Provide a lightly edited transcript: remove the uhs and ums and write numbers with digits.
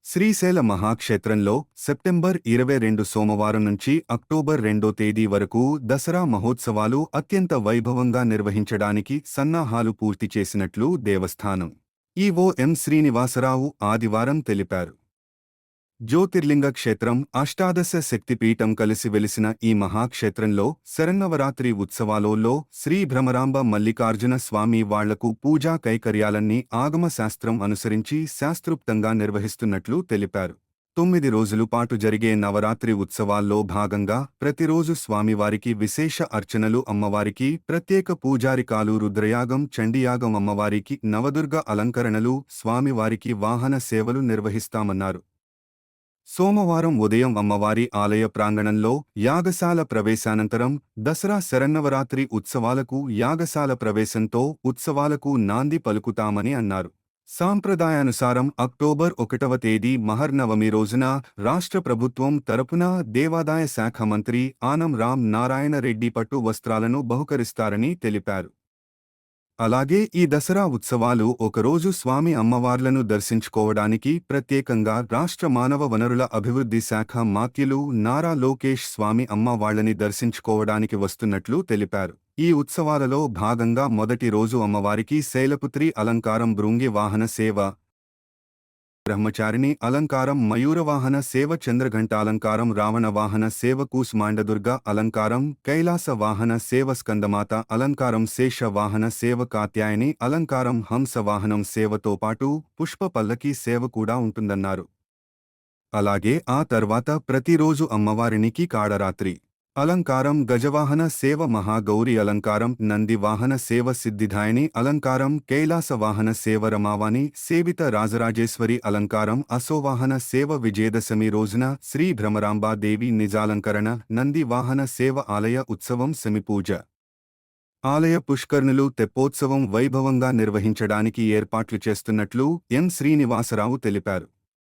Srisaila మహాక్షేత్రంలో September 22 సోమవారం నుంచి October 2 తేదీ వరకు దసరా మహోత్సవాలు అత్యంత వైభవంగా నిర్వహించడానికి సన్నాహాలు పూర్తి చేసినట్లు దేవస్థానం ఈవో ఎం శ్రీనివాసరావు ఆదివారం తెలిపారు. జ్యోతిర్లింగ క్షేత్రం, అష్టాదశ శక్తిపీఠం కలిసి వెలిసిన ఈ మహాక్షేత్రంలో శరన్నవరాత్రి ఉత్సవాలలో శ్రీ భ్రమరాంబ మల్లికార్జున స్వామి వాళ్లకు పూజా కైకర్యాలన్నీ ఆగమశాస్త్రం అనుసరించి శాస్త్రోక్తంగా నిర్వహిస్తున్నట్లు తెలిపారు. 9 రోజుల పాటు జరిగే నవరాత్రి ఉత్సవాల్లో భాగంగా ప్రతిరోజు స్వామివారికి విశేష అర్చనలు, అమ్మవారికి ప్రత్యేక పూజారికాలు, రుద్రయాగం, చండీయాగం, అమ్మవారికి నవదుర్గ అలంకరణలు, స్వామివారికి వాహన సేవలు నిర్వహిస్తామన్నారు. సోమవారం ఉదయం అమ్మవారి ఆలయ ప్రాంగణంలో యాగశాల ప్రవేశానంతరం దసరా శరన్నవరాత్రి ఉత్సవాలకు యాగశాల ప్రవేశంతో ఉత్సవాలకు నాంది పలుకుతామని అన్నారు. సాంప్రదాయానుసారం అక్టోబర్ 1వ తేదీ మహర్నవమి రోజున రాష్ట్ర ప్రభుత్వం తరపున దేవాదాయ శాఖ మంత్రి ఆనం రామ్ నారాయణ రెడ్డి పట్టు వస్త్రాలను బహుకరిస్తారని తెలిపారు. అలాగే ఈ దసరా ఉత్సవాలు ఒకరోజు స్వామి అమ్మవార్లను దర్శించుకోవడానికి ప్రత్యేకంగా రాష్ట్ర మానవ వనరుల అభివృద్ధి శాఖ మాత్యులు నారా లోకేష్ స్వామి అమ్మవాళ్లని దర్శించుకోవడానికి వస్తున్నట్లు తెలిపారు. ఈ ఉత్సవాలలో భాగంగా మొదటి రోజు అమ్మవారికి శైలపుత్రి అలంకారం, భృంగి వాహన సేవ, బ్రహ్మచారిణి అలంకారం, మయూరవాహన సేవ, చంద్రఘంటాలంకారం, రావణ వాహన సేవ, కూస్మాండదుర్గ అలంకారం, కైలాస వాహన సేవ, స్కందమాత అలంకారం, శేష వాహన సేవ, కాత్యాయని అలంకారం, హంస వాహనం సేవతో పాటు పుష్ప పల్లకీ సేవ కూడా ఉంటుందన్నారు. అలాగే ఆ తర్వాత ప్రతిరోజు అమ్మవారికి కాడరాత్రి అలంకారం, గజవాహన సేవ, మహాగౌరి అలంకారం, నంది వాహన సేవ, సిద్ధిదాయిని అలంకారం, కైలాస వాహన సేవ, రమావాణి సేవిత రాజరాజేశ్వరి అలంకారం, అశోవాహన సేవ, విజయదశమి రోజున శ్రీ భ్రమరాంబాదేవి నిజాలంకరణ, నంది వాహన సేవ, ఆలయ ఉత్సవం, సెమిపూజ, ఆలయ పుష్కర్ణులు, తెప్పోత్సవం వైభవంగా నిర్వహించడానికి ఏర్పాట్లు చేస్తున్నట్లు ఎం శ్రీనివాసరావు తెలిపారు.